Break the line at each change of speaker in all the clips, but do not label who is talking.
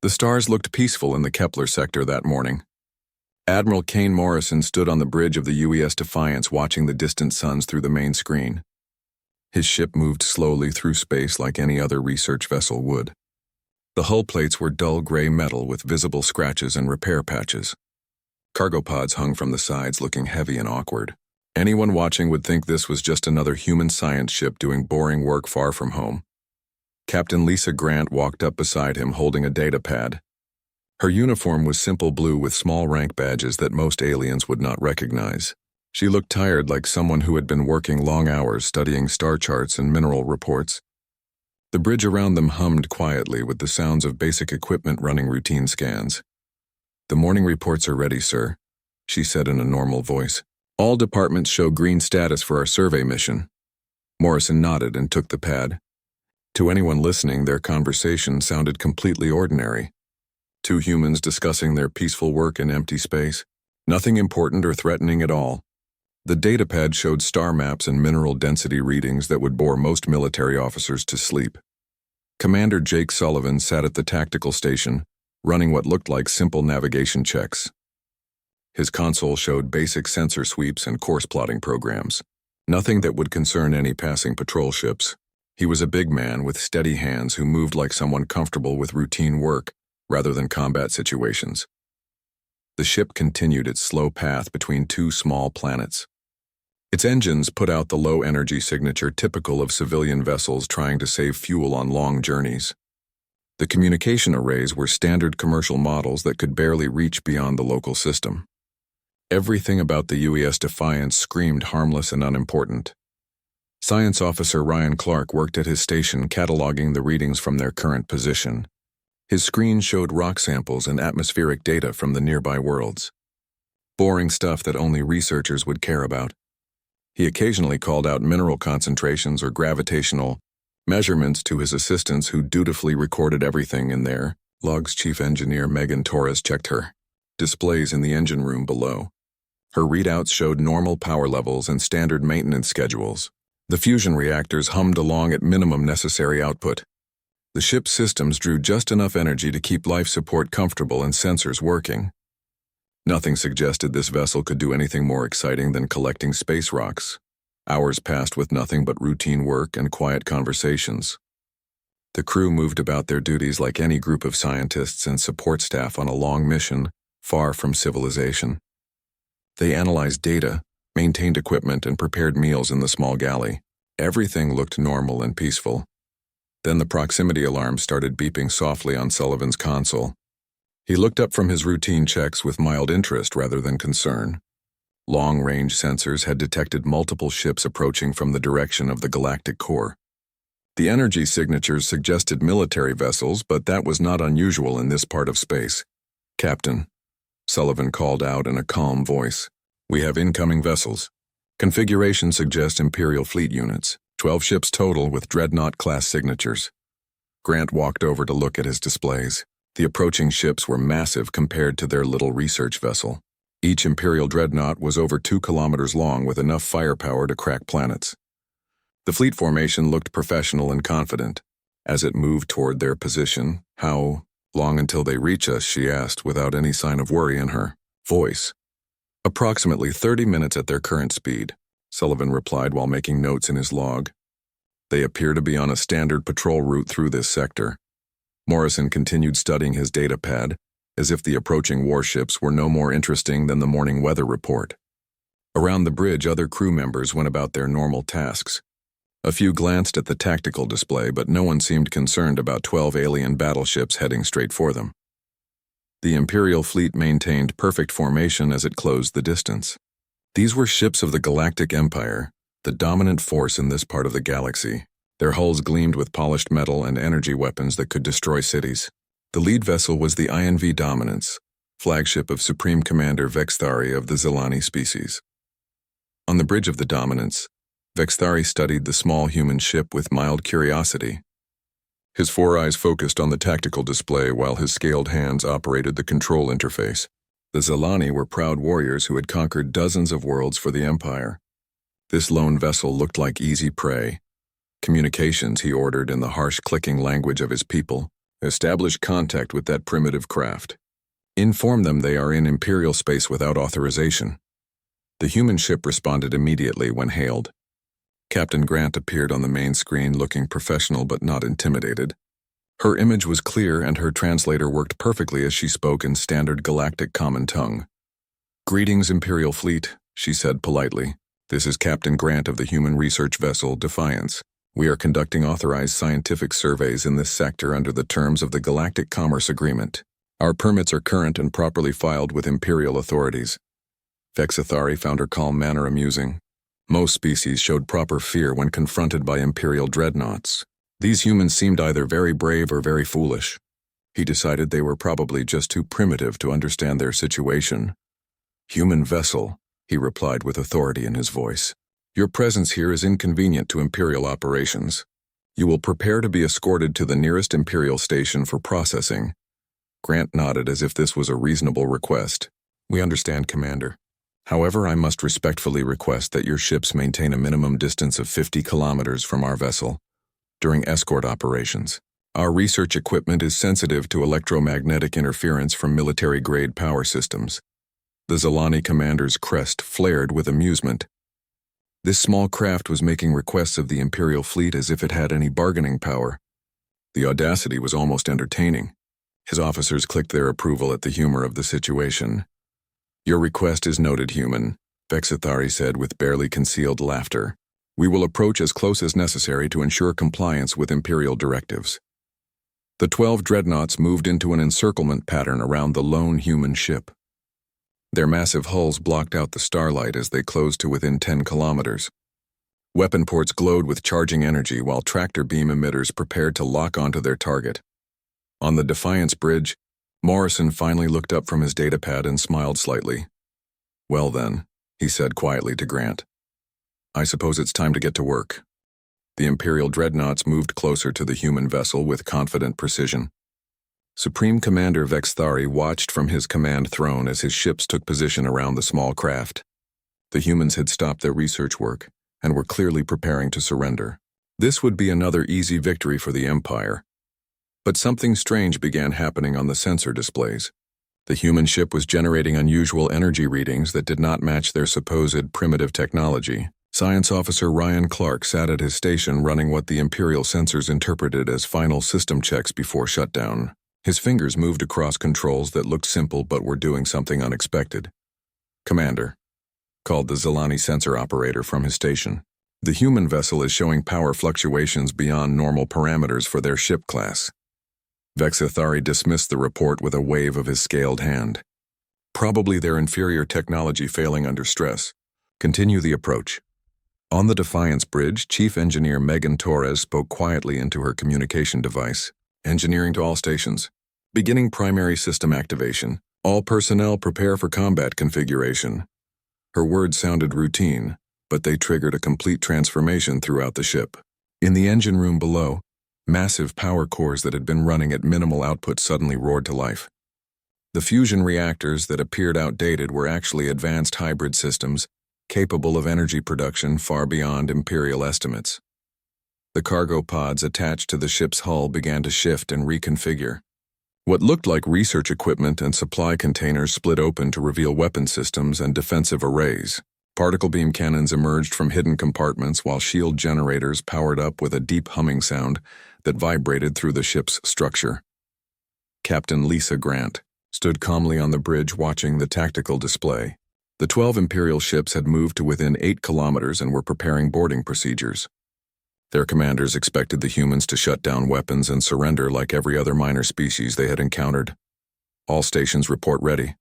The stars looked peaceful in the Kepler sector that morning. Admiral Kane Morrison stood on the bridge of the UES Defiance watching the distant suns through the main screen. His ship moved slowly through space like any other research vessel would. The hull plates were dull gray metal with visible scratches and repair patches. Cargo pods hung from the sides looking heavy and awkward. Anyone watching would think this was just another human science ship doing boring work far from home. Captain Lisa Grant walked up beside him holding a data pad. Her uniform was simple blue with small rank badges that most aliens would not recognize. She looked tired, like someone who had been working long hours studying star charts and mineral reports. The bridge around them hummed quietly with the sounds of basic equipment running routine scans. "The morning reports are ready, sir," she said in a normal voice. "All departments show green status for our survey mission." Morrison nodded and took the pad. To anyone listening, their conversation sounded completely ordinary. Two humans discussing their peaceful work in empty space. Nothing important or threatening at all. The datapad showed star maps and mineral density readings that would bore most military officers to sleep. Commander Jake Sullivan sat at the tactical station, running what looked like simple navigation checks. His console showed basic sensor sweeps and course plotting programs. Nothing that would concern any passing patrol ships. He was a big man with steady hands who moved like someone comfortable with routine work rather than combat situations. The ship continued its slow path between two small planets. Its engines put out the low energy signature typical of civilian vessels trying to save fuel on long journeys. The communication arrays were standard commercial models that could barely reach beyond the local system. Everything about the UES Defiance screamed harmless and unimportant. Science Officer Ryan Clark worked at his station cataloging the readings from their current position. His screen showed rock samples and atmospheric data from the nearby worlds. Boring stuff that only researchers would care about. He occasionally called out mineral concentrations or gravitational measurements to his assistants who dutifully recorded everything in their logs. Chief Engineer Megan Torres checked her displays in the engine room below. Her readouts showed normal power levels and standard maintenance schedules. The fusion reactors hummed along at minimum necessary output. The ship's systems drew just enough energy to keep life support comfortable and sensors working. Nothing suggested this vessel could do anything more exciting than collecting space rocks. Hours passed with nothing but routine work and quiet conversations. The crew moved about their duties like any group of scientists and support staff on a long mission, far from civilization. They analyzed data, maintained equipment, and prepared meals in the small galley. Everything looked normal and peaceful. Then the proximity alarm started beeping softly on Sullivan's console. He looked up from his routine checks with mild interest rather than concern. Long-range sensors had detected multiple ships approaching from the direction of the galactic core. The energy signatures suggested military vessels, but that was not unusual in this part of space. "Captain," Sullivan called out in a calm voice, "we have incoming vessels. Configuration suggests Imperial Fleet units, 12 ships total with Dreadnought-class signatures." Grant walked over to look at his displays. The approaching ships were massive compared to their little research vessel. Each Imperial Dreadnought was over 2 kilometers long with enough firepower to crack planets. The fleet formation looked professional and confident. As it moved toward their position, "How long until they reach us?" she asked without any sign of worry in her voice. "Approximately 30 minutes at their current speed," Sullivan replied while making notes in his log. "They appear to be on a standard patrol route through this sector." Morrison continued studying his data pad, as if the approaching warships were no more interesting than the morning weather report. Around the bridge, other crew members went about their normal tasks. A few glanced at the tactical display, but no one seemed concerned about 12 alien battleships heading straight for them. The Imperial fleet maintained perfect formation as it closed the distance. These were ships of the Galactic Empire, the dominant force in this part of the galaxy. Their hulls gleamed with polished metal and energy weapons that could destroy cities. The lead vessel was the INV Dominance, flagship of Supreme Commander Vexthari of the Zelani species. On the bridge of the Dominance, Vexthari studied the small human ship with mild curiosity. His 4 eyes focused on the tactical display while his scaled hands operated the control interface. The Zelani were proud warriors who had conquered dozens of worlds for the Empire. This lone vessel looked like easy prey. Communications, he ordered in the harsh clicking language of his people, Establish contact with that primitive craft. Inform them they are in Imperial space without authorization. The human ship responded immediately when hailed. Captain Grant appeared on the main screen looking professional but not intimidated. Her image was clear and her translator worked perfectly as she spoke in standard galactic common tongue. "Greetings, Imperial Fleet," she said politely. "This is Captain Grant of the human research vessel Defiance. We are conducting authorized scientific surveys in this sector under the terms of the Galactic Commerce Agreement. Our permits are current and properly filed with Imperial authorities." Vexithari found her calm manner amusing. Most species showed proper fear when confronted by Imperial dreadnoughts. These humans seemed either very brave or very foolish. He decided they were probably just too primitive to understand their situation. "Human vessel," he replied with authority in his voice. "Your presence here is inconvenient to Imperial operations. You will prepare to be escorted to the nearest Imperial station for processing." Grant nodded as if this was a reasonable request. "We understand, Commander. However, I must respectfully request that your ships maintain a minimum distance of 50 kilometers from our vessel during escort operations. Our research equipment is sensitive to electromagnetic interference from military-grade power systems." The Zalani commander's crest flared with amusement. This small craft was making requests of the Imperial fleet as if it had any bargaining power. The audacity was almost entertaining. His officers clicked their approval at the humor of the situation. "Your request is noted, human," Vexithari said with barely concealed laughter. "We will approach as close as necessary to ensure compliance with Imperial directives." The 12 dreadnoughts moved into an encirclement pattern around the lone human ship. Their massive hulls blocked out the starlight as they closed to within 10 kilometers. Weapon ports glowed with charging energy while tractor beam emitters prepared to lock onto their target. On the Defiance bridge, Morrison finally looked up from his datapad and smiled slightly. "Well then," he said quietly to Grant. "I suppose it's time to get to work." The Imperial dreadnoughts moved closer to the human vessel with confident precision. Supreme Commander Vexthari watched from his command throne as his ships took position around the small craft. The humans had stopped their research work and were clearly preparing to surrender. This would be another easy victory for the Empire. But something strange began happening on the sensor displays. The human ship was generating unusual energy readings that did not match their supposed primitive technology. Science Officer Ryan Clark sat at his station running what the Imperial sensors interpreted as final system checks before shutdown. His fingers moved across controls that looked simple but were doing something unexpected. "Commander," called the Zalani sensor operator from his station. "The human vessel is showing power fluctuations beyond normal parameters for their ship class." Vexithari dismissed the report with a wave of his scaled hand. "Probably their inferior technology failing under stress. Continue the approach." On the Defiance bridge, Chief Engineer Megan Torres spoke quietly into her communication device. "Engineering to all stations. Beginning primary system activation. All personnel prepare for combat configuration." Her words sounded routine, but they triggered a complete transformation throughout the ship. In the engine room below, massive power cores that had been running at minimal output suddenly roared to life. The fusion reactors that appeared outdated were actually advanced hybrid systems, capable of energy production far beyond Imperial estimates. The cargo pods attached to the ship's hull began to shift and reconfigure. What looked like research equipment and supply containers split open to reveal weapon systems and defensive arrays. Particle beam cannons emerged from hidden compartments while shield generators powered up with a deep humming sound that vibrated through the ship's structure. Captain Lisa Grant stood calmly on the bridge watching the tactical display. The 12 Imperial ships had moved to within 8 kilometers and were preparing boarding procedures. Their commanders expected the humans to shut down weapons and surrender like every other minor species they had encountered. "All stations report ready,"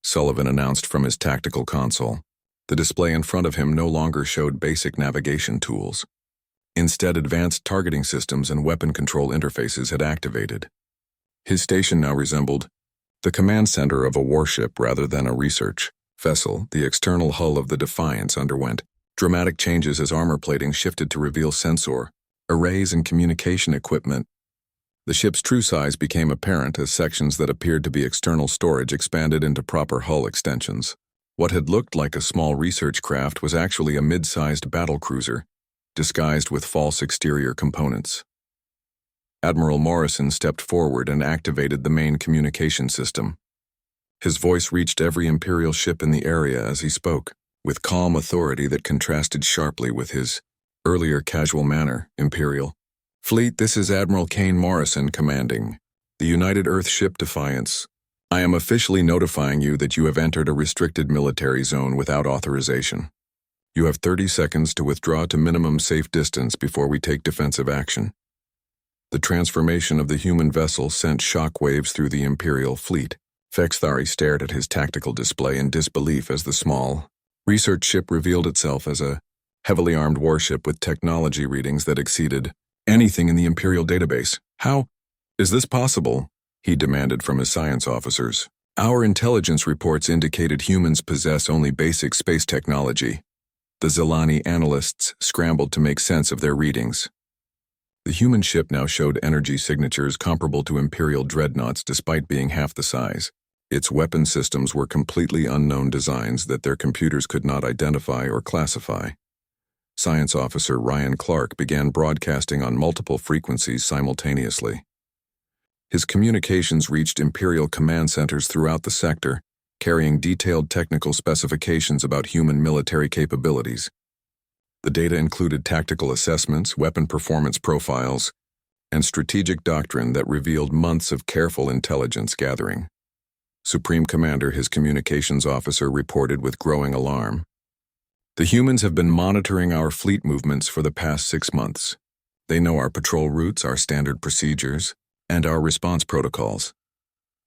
Sullivan announced from his tactical console. The display in front of him no longer showed basic navigation tools. Instead, advanced targeting systems and weapon control interfaces had activated. His station now resembled the command center of a warship rather than a research vessel. The external hull of the Defiance underwent dramatic changes as armor plating shifted to reveal sensor, arrays, and communication equipment. The ship's true size became apparent as sections that appeared to be external storage expanded into proper hull extensions. What had looked like a small research craft was actually a mid-sized battlecruiser, disguised with false exterior components. Admiral Morrison stepped forward and activated the main communication system. His voice reached every Imperial ship in the area as he spoke, with calm authority that contrasted sharply with his earlier casual manner. Imperial Fleet, this is Admiral Kane Morrison commanding the United Earth ship Defiance. I am officially notifying you that you have entered a restricted military zone without authorization. You have 30 seconds to withdraw to minimum safe distance before we take defensive action. The transformation of the human vessel sent shockwaves through the Imperial fleet. Fexthari stared at his tactical display in disbelief as the small research ship revealed itself as a heavily armed warship with technology readings that exceeded anything in the Imperial database. How is this possible? He demanded from his science officers. Our intelligence reports indicated humans possess only basic space technology. The Zelani analysts scrambled to make sense of their readings. The human ship now showed energy signatures comparable to Imperial dreadnoughts despite being half the size. Its weapon systems were completely unknown designs that their computers could not identify or classify. Science Officer Ryan Clark began broadcasting on multiple frequencies simultaneously. His communications reached Imperial command centers throughout the sector, carrying detailed technical specifications about human military capabilities. The data included tactical assessments, weapon performance profiles, and strategic doctrine that revealed months of careful intelligence gathering. Supreme Commander, his communications officer, reported with growing alarm. The humans have been monitoring our fleet movements for the past 6 months. They know our patrol routes, our standard procedures, and our response protocols.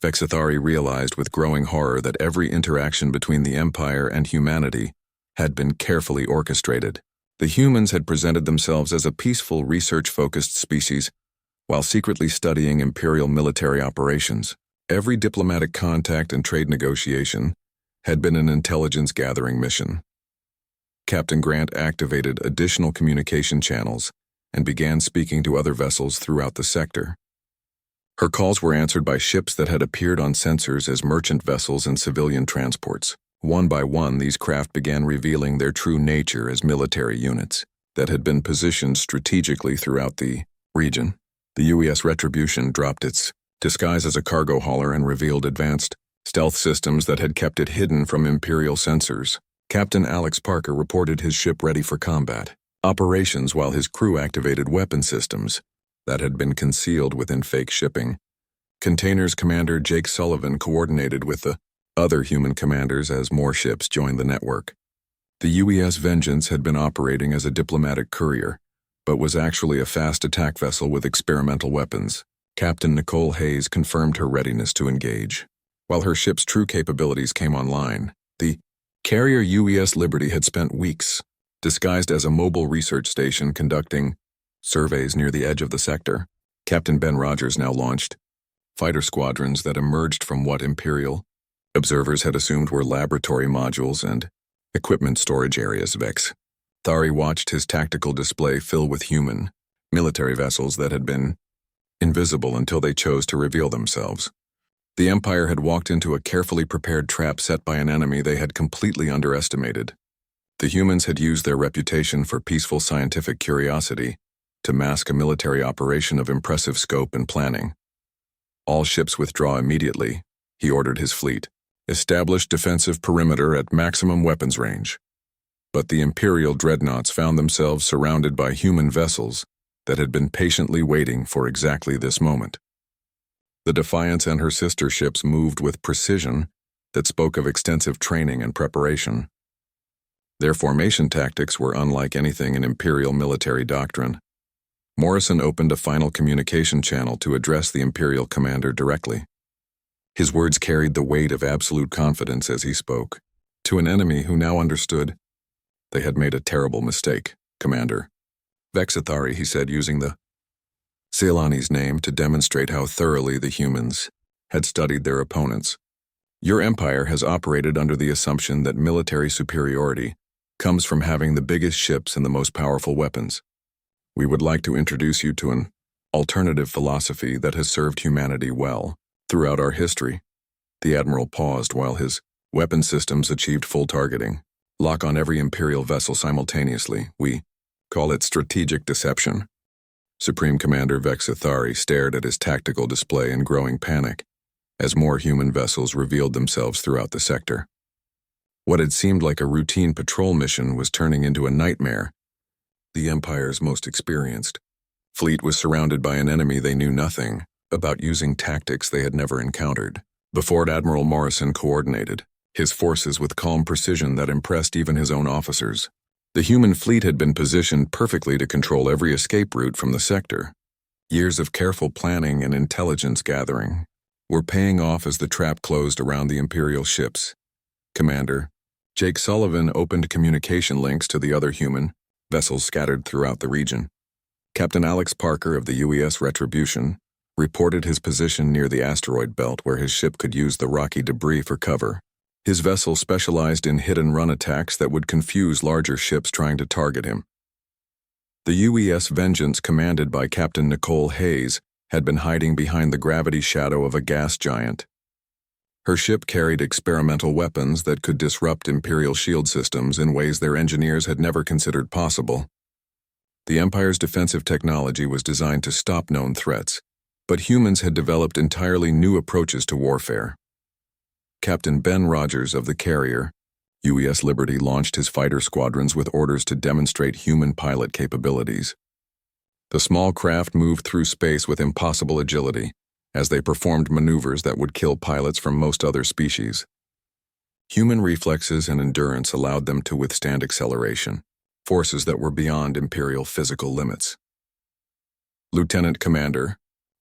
Fexthari realized with growing horror that every interaction between the Empire and humanity had been carefully orchestrated. The humans had presented themselves as a peaceful, research-focused species, while secretly studying Imperial military operations. Every diplomatic contact and trade negotiation had been an intelligence-gathering mission. Captain Grant activated additional communication channels and began speaking to other vessels throughout the sector. Her calls were answered by ships that had appeared on sensors as merchant vessels and civilian transports. One by one, these craft began revealing their true nature as military units that had been positioned strategically throughout the region. The UES Retribution dropped its disguise as a cargo hauler and revealed advanced stealth systems that had kept it hidden from Imperial sensors. Captain Alex Parker reported his ship ready for combat operations while his crew activated weapon systems that had been concealed within fake shipping. Containers Commander Jake Sullivan coordinated with the other human commanders as more ships joined the network. The UES Vengeance had been operating as a diplomatic courier, but was actually a fast attack vessel with experimental weapons. Captain Nicole Hayes confirmed her readiness to engage. While her ship's true capabilities came online, the carrier UES Liberty had spent weeks disguised as a mobile research station conducting surveys near the edge of the sector. Captain Ben Rogers now launched fighter squadrons that emerged from what Imperial observers had assumed were laboratory modules and equipment storage areas. Thari watched his tactical display fill with human military vessels that had been invisible until they chose to reveal themselves. The Empire had walked into a carefully prepared trap set by an enemy they had completely underestimated. The humans had used their reputation for peaceful scientific curiosity to mask a military operation of impressive scope and planning. All ships withdraw immediately, he ordered his fleet. Establish defensive perimeter at maximum weapons range. But the Imperial dreadnoughts found themselves surrounded by human vessels that had been patiently waiting for exactly this moment. The Defiance and her sister ships moved with precision that spoke of extensive training and preparation. Their formation tactics were unlike anything in Imperial military doctrine. Morrison opened a final communication channel to address the Imperial commander directly. His words carried the weight of absolute confidence as he spoke. To an enemy who now understood, they had made a terrible mistake, Commander. Fexthari, he said, using the Ceylani's name to demonstrate how thoroughly the humans had studied their opponents. Your empire has operated under the assumption that military superiority comes from having the biggest ships and the most powerful weapons. We would like to introduce you to an alternative philosophy that has served humanity well throughout our history. The Admiral paused while his weapon systems achieved full targeting. Lock on every Imperial vessel simultaneously. We call it strategic deception. Supreme Commander Vexathari stared at his tactical display in growing panic as more human vessels revealed themselves throughout the sector. What had seemed like a routine patrol mission was turning into a nightmare. The Empire's most experienced fleet was surrounded by an enemy they knew nothing about, using tactics they had never encountered. Before Admiral Morrison coordinated his forces with calm precision that impressed even his own officers. The human fleet had been positioned perfectly to control every escape route from the sector. Years of careful planning and intelligence gathering were paying off as the trap closed around the Imperial ships. Commander Jake Sullivan opened communication links to the other human vessels scattered throughout the region. Captain Alex Parker of the UES Retribution reported his position near the asteroid belt where his ship could use the rocky debris for cover. His vessel specialized in hit-and-run attacks that would confuse larger ships trying to target him. The UES Vengeance, commanded by Captain Nicole Hayes, had been hiding behind the gravity shadow of a gas giant. Her ship carried experimental weapons that could disrupt Imperial shield systems in ways their engineers had never considered possible. The Empire's defensive technology was designed to stop known threats, but humans had developed entirely new approaches to warfare. Captain Ben Rogers of the carrier UES Liberty launched his fighter squadrons with orders to demonstrate human pilot capabilities. The small craft moved through space with impossible agility as they performed maneuvers that would kill pilots from most other species. Human reflexes and endurance allowed them to withstand acceleration, forces that were beyond Imperial physical limits. Lieutenant Commander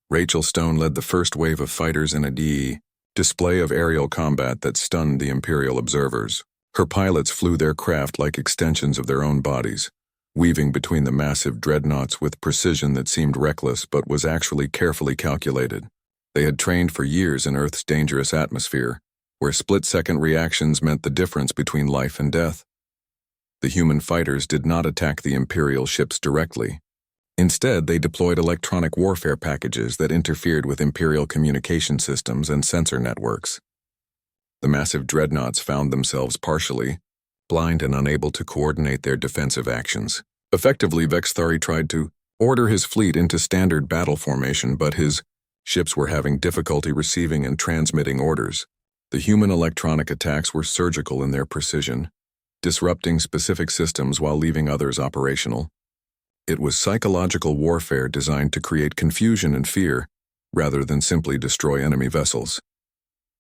Rachel Stone led the first wave of fighters in a display of aerial combat that stunned the Imperial observers. Her pilots flew their craft like extensions of their own bodies, weaving between the massive dreadnoughts with precision that seemed reckless but was actually carefully calculated. They had trained for years in Earth's dangerous atmosphere, where split-second reactions meant the difference between life and death. The human fighters did not attack the Imperial ships directly. Instead, they deployed electronic warfare packages that interfered with Imperial communication systems and sensor networks. The massive dreadnoughts found themselves partially blind and unable to coordinate their defensive actions. Effectively, Vexathari tried to order his fleet into standard battle formation, but his ships were having difficulty receiving and transmitting orders. The human electronic attacks were surgical in their precision, disrupting specific systems while leaving others operational. It was psychological warfare designed to create confusion and fear, rather than simply destroy enemy vessels.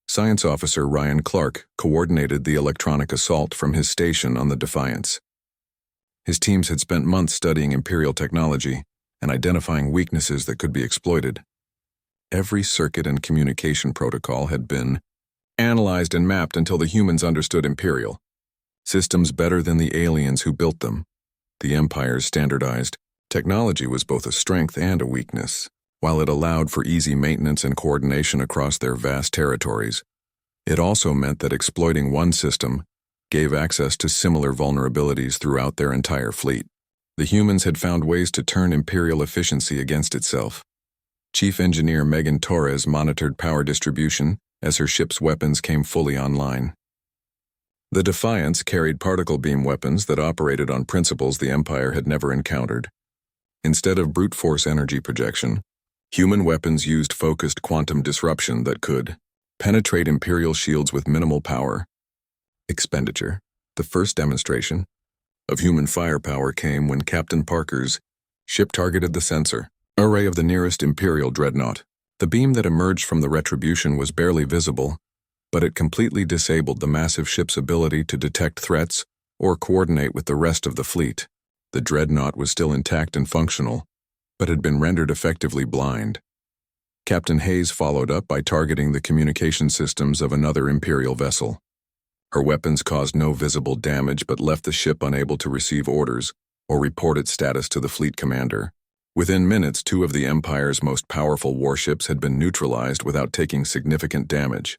Science Officer Ryan Clark coordinated the electronic assault from his station on the Defiance. His teams had spent months studying Imperial technology and identifying weaknesses that could be exploited. Every circuit and communication protocol had been analyzed and mapped until the humans understood Imperial systems better than the aliens who built them. The Empire's standardized technology was both a strength and a weakness. While it allowed for easy maintenance and coordination across their vast territories, it also meant that exploiting one system gave access to similar vulnerabilities throughout their entire fleet. The humans had found ways to turn Imperial efficiency against itself. Chief Engineer Megan Torres monitored power distribution as her ship's weapons came fully online. The Defiance carried particle beam weapons that operated on principles the Empire had never encountered. Instead of brute force energy projection, human weapons used focused quantum disruption that could penetrate Imperial shields with minimal power expenditure. The first demonstration of human firepower came when Captain Parker's ship targeted the sensor array of the nearest Imperial dreadnought. The beam that emerged from the Retribution was barely visible, but it completely disabled the massive ship's ability to detect threats or coordinate with the rest of the fleet. The dreadnought was still intact and functional, but had been rendered effectively blind. Captain Hayes followed up by targeting the communication systems of another Imperial vessel. Her weapons caused no visible damage but left the ship unable to receive orders or report its status to the fleet commander. Within minutes, 2 of the Empire's most powerful warships had been neutralized without taking significant damage.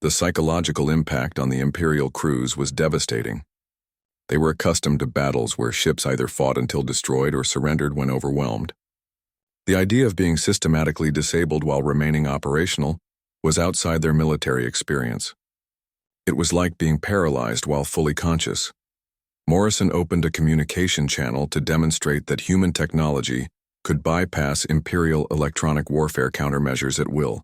The psychological impact on the Imperial crews was devastating. They were accustomed to battles where ships either fought until destroyed or surrendered when overwhelmed. The idea of being systematically disabled while remaining operational was outside their military experience. It was like being paralyzed while fully conscious. Morrison opened a communication channel to demonstrate that human technology could bypass Imperial electronic warfare countermeasures at will.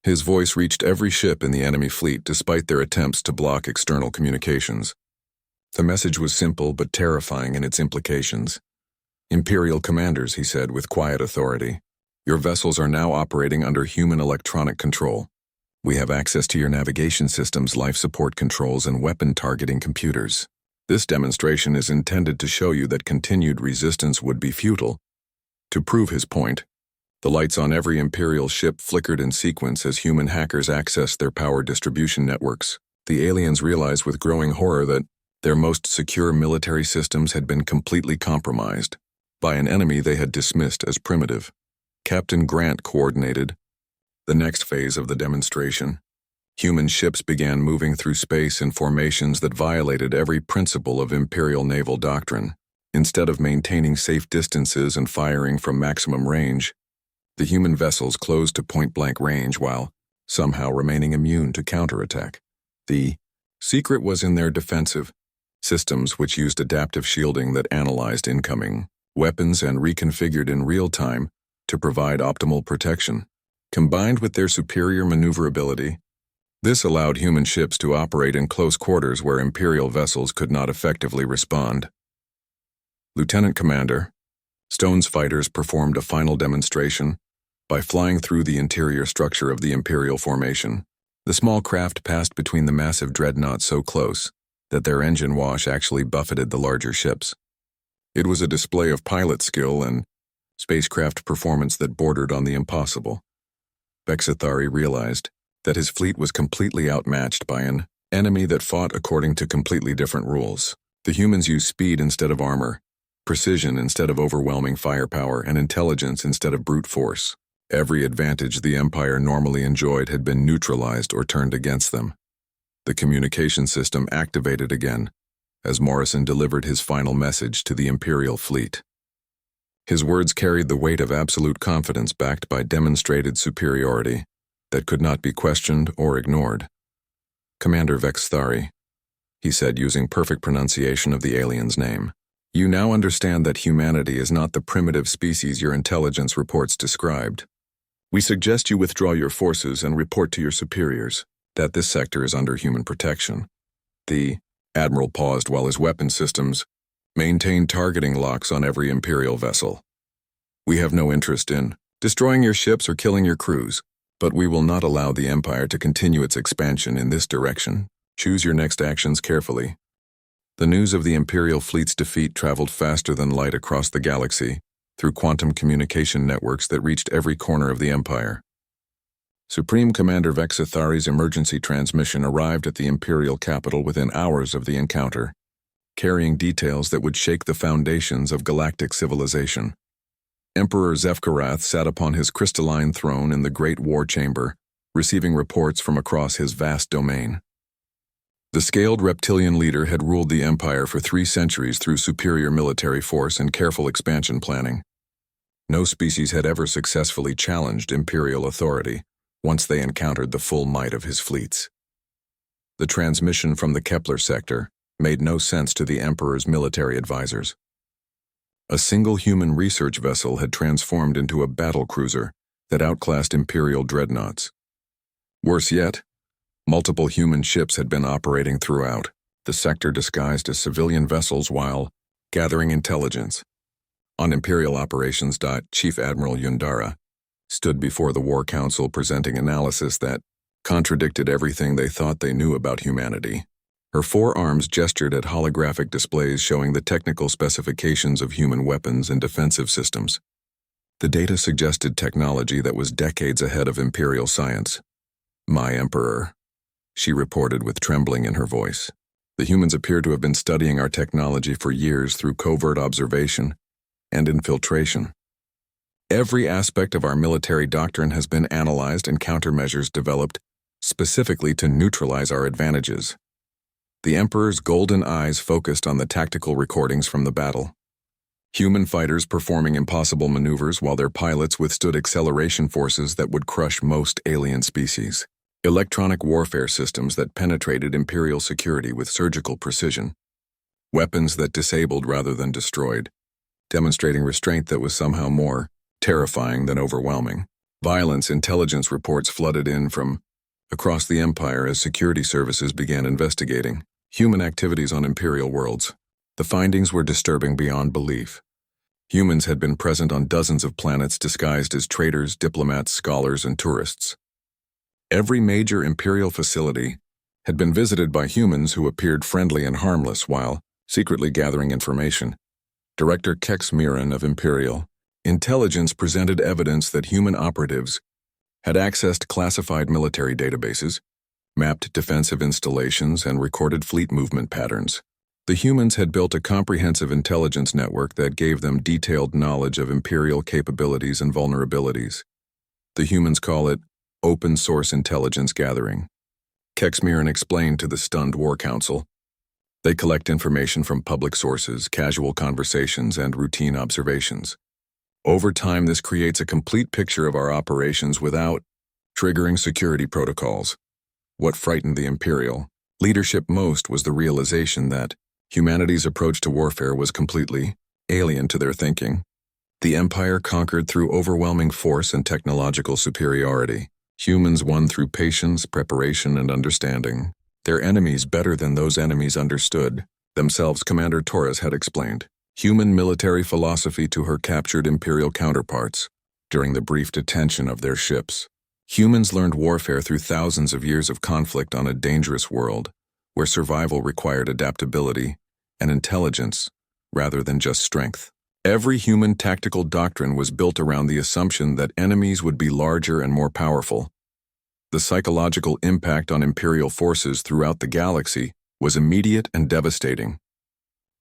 His voice reached every ship in the enemy fleet despite their attempts to block external communications. The message was simple but terrifying in its implications. "Imperial commanders," he said with quiet authority, "your vessels are now operating under human electronic control. We have access to your navigation systems, life support controls, and weapon targeting computers. This demonstration is intended to show you that continued resistance would be futile." To prove his point, the lights on every Imperial ship flickered in sequence as human hackers accessed their power distribution networks. The aliens realized with growing horror that their most secure military systems had been completely compromised by an enemy they had dismissed as primitive. Captain Grant coordinated the next phase of the demonstration. Human ships began moving through space in formations that violated every principle of Imperial naval doctrine. Instead of maintaining safe distances and firing from maximum range, the human vessels closed to point-blank range while somehow remaining immune to counterattack. The secret was in their defensive systems, which used adaptive shielding that analyzed incoming weapons and reconfigured in real time to provide optimal protection. Combined with their superior maneuverability, this allowed human ships to operate in close quarters where Imperial vessels could not effectively respond. Lieutenant Commander, Stone's fighters performed a final demonstration by flying through the interior structure of the Imperial formation. The small craft passed between the massive dreadnoughts so close that their engine wash actually buffeted the larger ships. It was a display of pilot skill and spacecraft performance that bordered on the impossible. Bexathari realized that his fleet was completely outmatched by an enemy that fought according to completely different rules. The humans used speed instead of armor, precision instead of overwhelming firepower, and intelligence instead of brute force. Every advantage the Empire normally enjoyed had been neutralized or turned against them. The communication system activated again as Morrison delivered his final message to the Imperial fleet. His words carried the weight of absolute confidence backed by demonstrated superiority that could not be questioned or ignored. "Commander Vexthari," he said using perfect pronunciation of the alien's name, "you now understand that humanity is not the primitive species your intelligence reports described. We suggest you withdraw your forces and report to your superiors that this sector is under human protection." The Admiral paused while his weapon systems maintained targeting locks on every Imperial vessel. "We have no interest in destroying your ships or killing your crews, but we will not allow the Empire to continue its expansion in this direction. Choose your next actions carefully." The news of the Imperial fleet's defeat traveled faster than light across the galaxy through quantum communication networks that reached every corner of the Empire. Supreme Commander Vexathari's emergency transmission arrived at the Imperial capital within hours of the encounter, carrying details that would shake the foundations of galactic civilization. Emperor Zefkarath sat upon his crystalline throne in the Great War Chamber, receiving reports from across his vast domain. The scaled reptilian leader had ruled the Empire for 3 centuries through superior military force and careful expansion planning. No species had ever successfully challenged Imperial authority once they encountered the full might of his fleets. The transmission from the Kepler sector made no sense to the Emperor's military advisors. A single human research vessel had transformed into a battle cruiser that outclassed Imperial dreadnoughts. Worse yet, multiple human ships had been operating throughout the sector disguised as civilian vessels while gathering intelligence. On Imperial operations. Chief Admiral Yundara stood before the War Council presenting analysis that contradicted everything they thought they knew about humanity. Her 4 arms gestured at holographic displays showing the technical specifications of human weapons and defensive systems. The data suggested technology that was decades ahead of Imperial science. "My Emperor," she reported with trembling in her voice. "The humans appear to have been studying our technology for years through covert observation and infiltration. Every aspect of our military doctrine has been analyzed and countermeasures developed specifically to neutralize our advantages." The Emperor's golden eyes focused on the tactical recordings from the battle. Human fighters performing impossible maneuvers while their pilots withstood acceleration forces that would crush most alien species. Electronic warfare systems that penetrated Imperial security with surgical precision. Weapons that disabled rather than destroyed. demonstrating restraint that was somehow more terrifying than overwhelming. Violence intelligence reports flooded in from across the Empire as security services began investigating human activities on Imperial worlds. The findings were disturbing beyond belief. Humans had been present on dozens of planets disguised as traders, diplomats, scholars, and tourists. Every major Imperial facility had been visited by humans who appeared friendly and harmless while secretly gathering information. Director Kex Miran of Imperial Intelligence presented evidence that human operatives had accessed classified military databases, mapped defensive installations, and recorded fleet movement patterns. The humans had built a comprehensive intelligence network that gave them detailed knowledge of Imperial capabilities and vulnerabilities. The humans call it open-source intelligence gathering. Kex Miran explained to the stunned War Council. They collect information from public sources, casual conversations, and routine observations. Over time, this creates a complete picture of our operations without triggering security protocols. What frightened the Imperial leadership most was the realization that humanity's approach to warfare was completely alien to their thinking. The Empire conquered through overwhelming force and technological superiority. Humans won through patience, preparation, and understanding. Their enemies better than those enemies understood themselves, Commander Torres had explained human military philosophy to her captured Imperial counterparts during the brief detention of their ships. Humans learned warfare through thousands of years of conflict on a dangerous world, where survival required adaptability and intelligence rather than just strength. Every human tactical doctrine was built around the assumption that enemies would be larger and more powerful. The psychological impact on Imperial forces throughout the galaxy was immediate and devastating.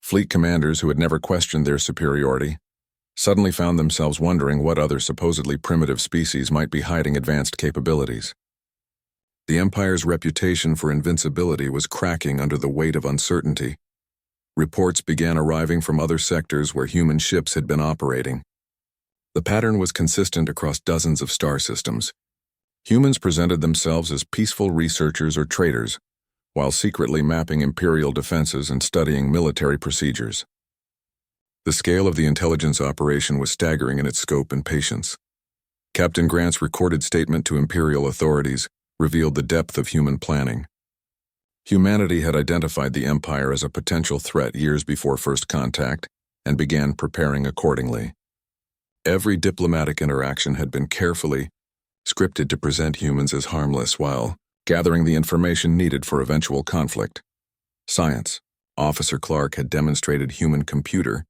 Fleet commanders who had never questioned their superiority suddenly found themselves wondering what other supposedly primitive species might be hiding advanced capabilities. The Empire's reputation for invincibility was cracking under the weight of uncertainty. Reports began arriving from other sectors where human ships had been operating. The pattern was consistent across dozens of star systems. Humans presented themselves as peaceful researchers or traders, while secretly mapping Imperial defenses and studying military procedures. The scale of the intelligence operation was staggering in its scope and patience. Captain Grant's recorded statement to Imperial authorities revealed the depth of human planning. Humanity had identified the Empire as a potential threat years before first contact and began preparing accordingly. Every diplomatic interaction had been carefully scripted to present humans as harmless while gathering the information needed for eventual conflict. Science. Officer Clark had demonstrated human computer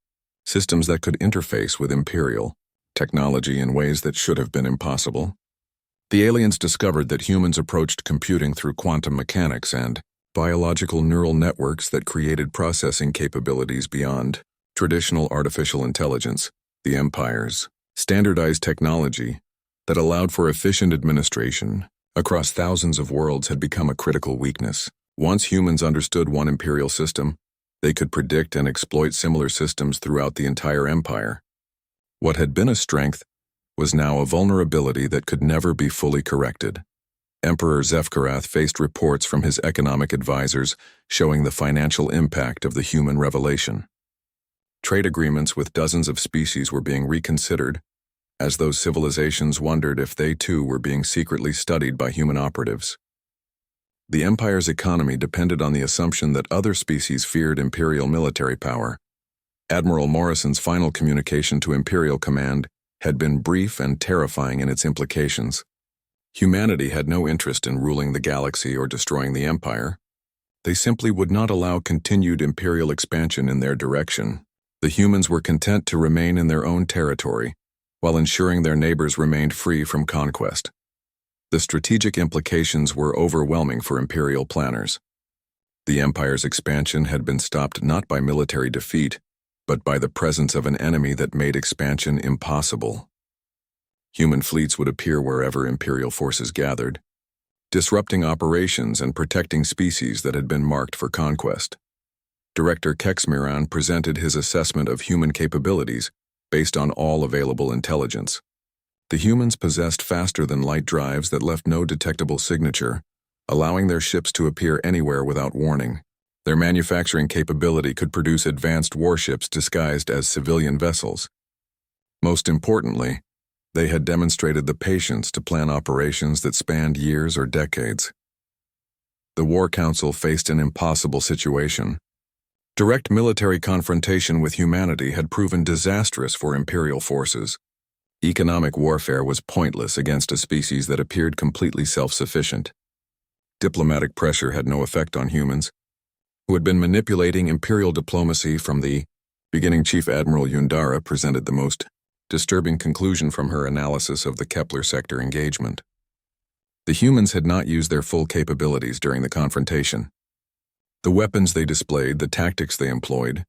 systems that could interface with Imperial technology in ways that should have been impossible. The aliens discovered that humans approached computing through quantum mechanics and biological neural networks that created processing capabilities beyond traditional artificial intelligence. The Empire's standardized technology that allowed for efficient administration across thousands of worlds had become a critical weakness. Once humans understood one Imperial system, they could predict and exploit similar systems throughout the entire Empire. What had been a strength was now a vulnerability that could never be fully corrected. Emperor Zefkarath faced reports from his economic advisors showing the financial impact of the human revelation. Trade agreements with dozens of species were being reconsidered, as those civilizations wondered if they too were being secretly studied by human operatives. The Empire's economy depended on the assumption that other species feared Imperial military power. Admiral Morrison's final communication to Imperial Command had been brief and terrifying in its implications. Humanity had no interest in ruling the galaxy or destroying the Empire. They simply would not allow continued Imperial expansion in their direction. The humans were content to remain in their own territory, while ensuring their neighbors remained free from conquest. The strategic implications were overwhelming for Imperial planners. The Empire's expansion had been stopped not by military defeat, but by the presence of an enemy that made expansion impossible. Human fleets would appear wherever Imperial forces gathered, disrupting operations and protecting species that had been marked for conquest. Director Kex Miran presented his assessment of human capabilities based on all available intelligence. The humans possessed faster-than-light drives that left no detectable signature, allowing their ships to appear anywhere without warning. Their manufacturing capability could produce advanced warships disguised as civilian vessels. Most importantly, they had demonstrated the patience to plan operations that spanned years or decades. The War Council faced an impossible situation. Direct military confrontation with humanity had proven disastrous for Imperial forces. Economic warfare was pointless against a species that appeared completely self-sufficient. Diplomatic pressure had no effect on humans, who had been manipulating Imperial diplomacy from the beginning. Chief Admiral Yundara presented the most disturbing conclusion from her analysis of the Kepler sector engagement. The humans had not used their full capabilities during the confrontation. The weapons they displayed, the tactics they employed,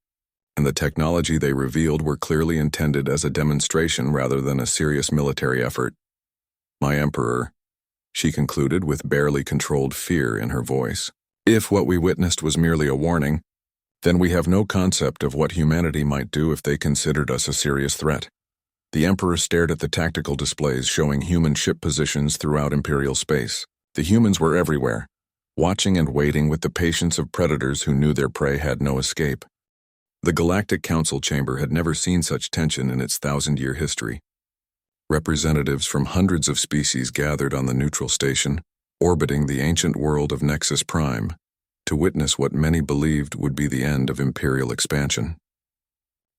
and the technology they revealed were clearly intended as a demonstration rather than a serious military effort. "My Emperor," she concluded with barely controlled fear in her voice, "if what we witnessed was merely a warning, then we have no concept of what humanity might do if they considered us a serious threat." The Emperor stared at the tactical displays showing human ship positions throughout Imperial space. The humans were everywhere, watching and waiting with the patience of predators who knew their prey had no escape. The Galactic Council chamber had never seen such tension in its 1,000-year history. Representatives from hundreds of species gathered on the neutral station, orbiting the ancient world of Nexus Prime, to witness what many believed would be the end of Imperial expansion.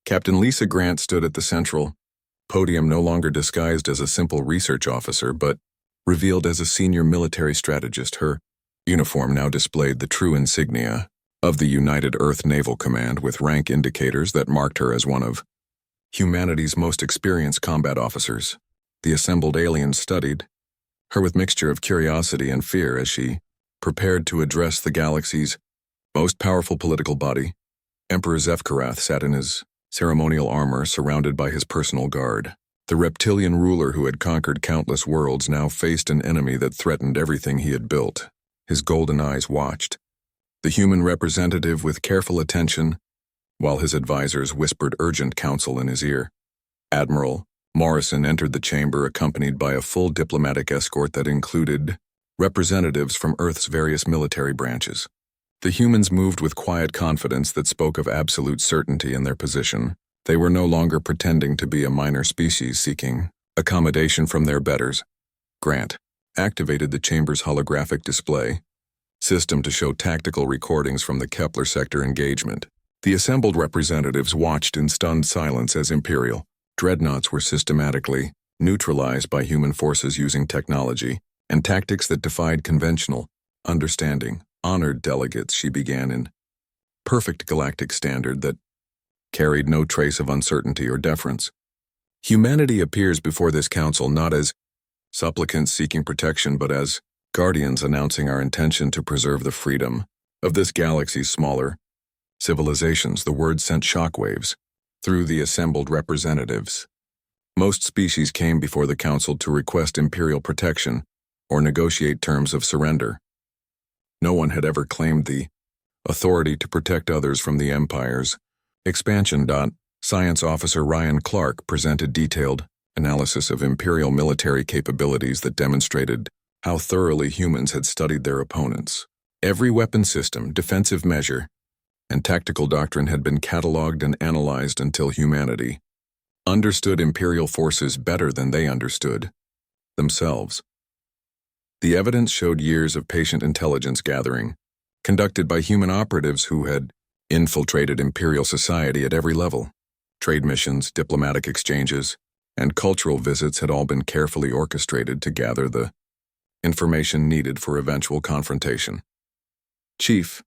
Captain Lisa Grant stood at the central podium, no longer disguised as a simple research officer, but revealed as a senior military strategist. Her uniform now displayed the true insignia of the United Earth Naval Command, with rank indicators that marked her as one of humanity's most experienced combat officers. The assembled aliens studied her with mixture of curiosity and fear as she prepared to address the galaxy's most powerful political body. Emperor Zefkarath sat in his ceremonial armor, surrounded by his personal guard. The reptilian ruler who had conquered countless worlds now faced an enemy that threatened everything he had built. His golden eyes watched the human representative with careful attention, while his advisors whispered urgent counsel in his ear. Admiral Morrison entered the chamber accompanied by a full diplomatic escort that included representatives from Earth's various military branches. The humans moved with quiet confidence that spoke of absolute certainty in their position. They were no longer pretending to be a minor species seeking accommodation from their betters. Grant activated the chamber's holographic display system to show tactical recordings from the Kepler sector engagement. The assembled representatives watched in stunned silence as Imperial dreadnoughts were systematically neutralized by human forces using technology and tactics that defied conventional understanding. Honored delegates, she began in perfect galactic standard that carried no trace of uncertainty or deference. Humanity appears before this council not as supplicants seeking protection, but as guardians announcing our intention to preserve the freedom of this galaxy's smaller civilizations. The word sent shockwaves through the assembled representatives. Most species came before the council to request Imperial protection or negotiate terms of surrender. No one had ever claimed the authority to protect others from the Empire's expansion. Science Officer Ryan Clark presented detailed analysis of Imperial military capabilities that demonstrated how thoroughly humans had studied their opponents. Every weapon system, defensive measure, and tactical doctrine had been catalogued and analyzed until humanity understood Imperial forces better than they understood themselves. The evidence showed years of patient intelligence gathering, conducted by human operatives who had infiltrated Imperial society at every level. Trade missions, diplomatic exchanges, and cultural visits had all been carefully orchestrated to gather the information needed for eventual confrontation. Chief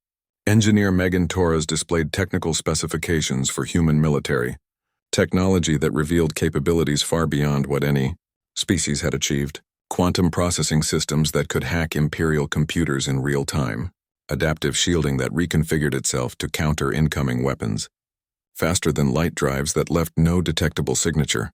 Engineer Megan Torres displayed technical specifications for human military technology that revealed capabilities far beyond what any species had achieved. Quantum processing systems that could hack Imperial computers in real time, adaptive shielding that reconfigured itself to counter incoming weapons, faster than light drives that left no detectable signature.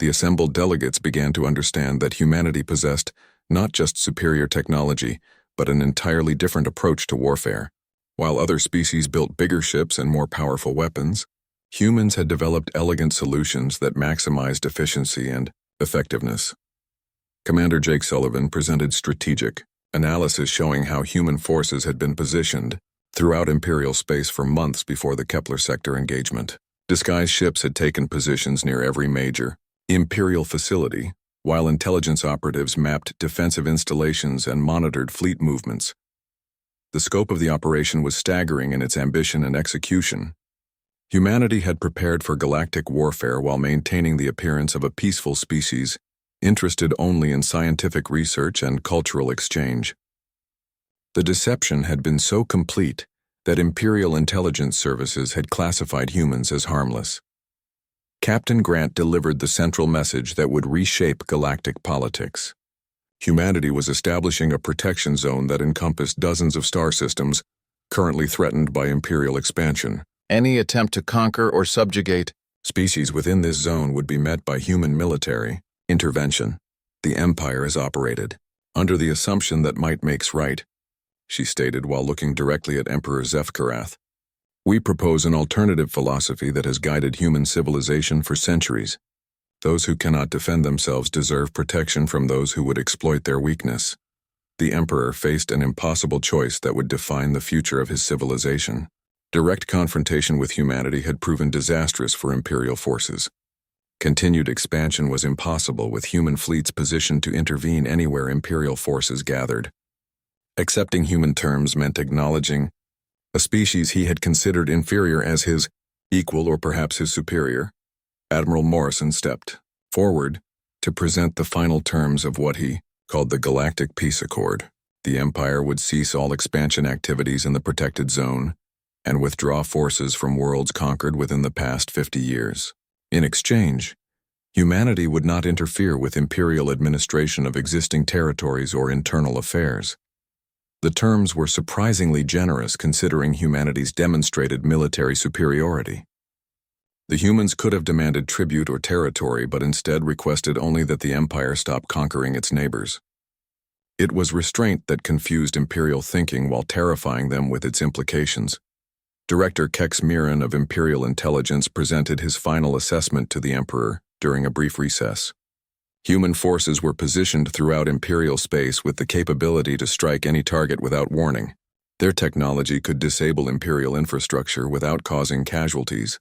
The assembled delegates began to understand that humanity possessed not just superior technology, but an entirely different approach to warfare. While other species built bigger ships and more powerful weapons, humans had developed elegant solutions that maximized efficiency and effectiveness. Commander Jake Sullivan presented strategic analysis showing how human forces had been positioned throughout Imperial space for months before the Kepler sector engagement. Disguised ships had taken positions near every major Imperial facility, while intelligence operatives mapped defensive installations and monitored fleet movements. The scope of the operation was staggering in its ambition and execution. Humanity had prepared for galactic warfare while maintaining the appearance of a peaceful species, interested only in scientific research and cultural exchange. The deception had been so complete that Imperial intelligence services had classified humans as harmless. Captain Grant delivered the central message that would reshape galactic politics. Humanity was establishing a protection zone that encompassed dozens of star systems currently threatened by Imperial expansion. Any attempt to conquer or subjugate species within this zone would be met by human military intervention. The Empire has operated under the assumption that might makes right, she stated while looking directly at Emperor Zefkarath. We propose an alternative philosophy that has guided human civilization for centuries. Those who cannot defend themselves deserve protection from those who would exploit their weakness. The Emperor faced an impossible choice that would define the future of his civilization. Direct confrontation with humanity had proven disastrous for Imperial forces. Continued expansion was impossible with human fleets positioned to intervene anywhere Imperial forces gathered. Accepting human terms meant acknowledging a species he had considered inferior as his equal or perhaps his superior. Admiral Morrison stepped forward to present the final terms of what he called the Galactic Peace Accord. The Empire would cease all expansion activities in the protected zone and withdraw forces from worlds conquered within the past 50 years. In exchange, humanity would not interfere with Imperial administration of existing territories or internal affairs. The terms were surprisingly generous considering humanity's demonstrated military superiority. The humans could have demanded tribute or territory, but instead requested only that the Empire stop conquering its neighbors. It was restraint that confused Imperial thinking while terrifying them with its implications. Director Kex Miran of Imperial Intelligence presented his final assessment to the Emperor during a brief recess. Human forces were positioned throughout Imperial space with the capability to strike any target without warning. Their technology could disable Imperial infrastructure without causing casualties,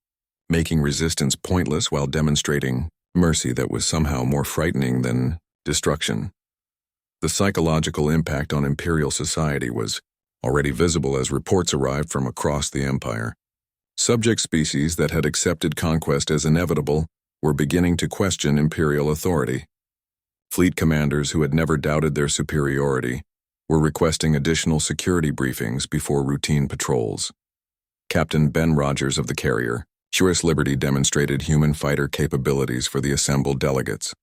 making resistance pointless while demonstrating mercy that was somehow more frightening than destruction. The psychological impact on Imperial society was already visible as reports arrived from across the Empire. Subject species that had accepted conquest as inevitable were beginning to question Imperial authority. Fleet commanders who had never doubted their superiority were requesting additional security briefings before routine patrols. Captain Ben Rogers of the carrier, HFY Liberty, demonstrated human fighter capabilities for the assembled delegates.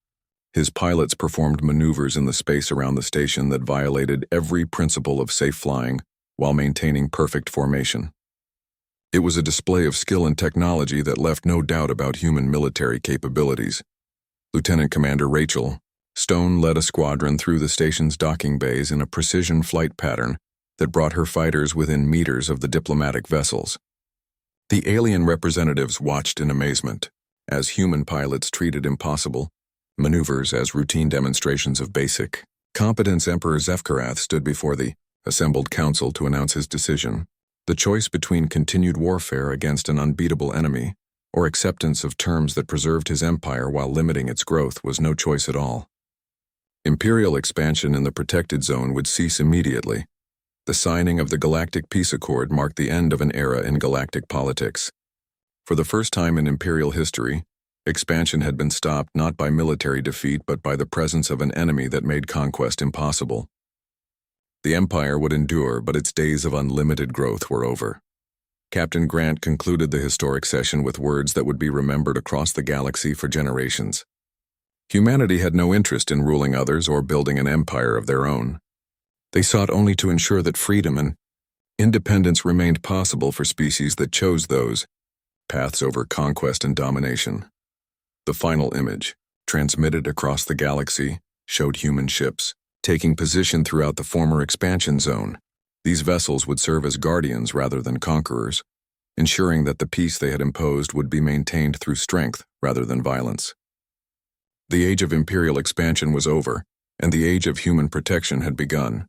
His pilots performed maneuvers in the space around the station that violated every principle of safe flying while maintaining perfect formation. It was a display of skill and technology that left no doubt about human military capabilities. Lieutenant Commander Rachel Stone led a squadron through the station's docking bays in a precision flight pattern that brought her fighters within meters of the diplomatic vessels. The alien representatives watched in amazement as human pilots treated impossible maneuvers as routine demonstrations of basic competence. Emperor Zefkarath stood before the assembled council to announce his decision. The choice between continued warfare against an unbeatable enemy or acceptance of terms that preserved his empire while limiting its growth was no choice at all. Imperial expansion in the protected zone would cease immediately. The signing of the Galactic Peace Accord marked the end of an era in galactic politics. For the first time in Imperial history, expansion had been stopped not by military defeat but by the presence of an enemy that made conquest impossible. The Empire would endure, but its days of unlimited growth were over. Captain Grant concluded the historic session with words that would be remembered across the galaxy for generations. Humanity had no interest in ruling others or building an empire of their own. They sought only to ensure that freedom and independence remained possible for species that chose those paths over conquest and domination. The final image, transmitted across the galaxy, showed human ships taking position throughout the former expansion zone. These vessels would serve as guardians rather than conquerors, ensuring that the peace they had imposed would be maintained through strength rather than violence. The age of Imperial expansion was over, and the age of human protection had begun.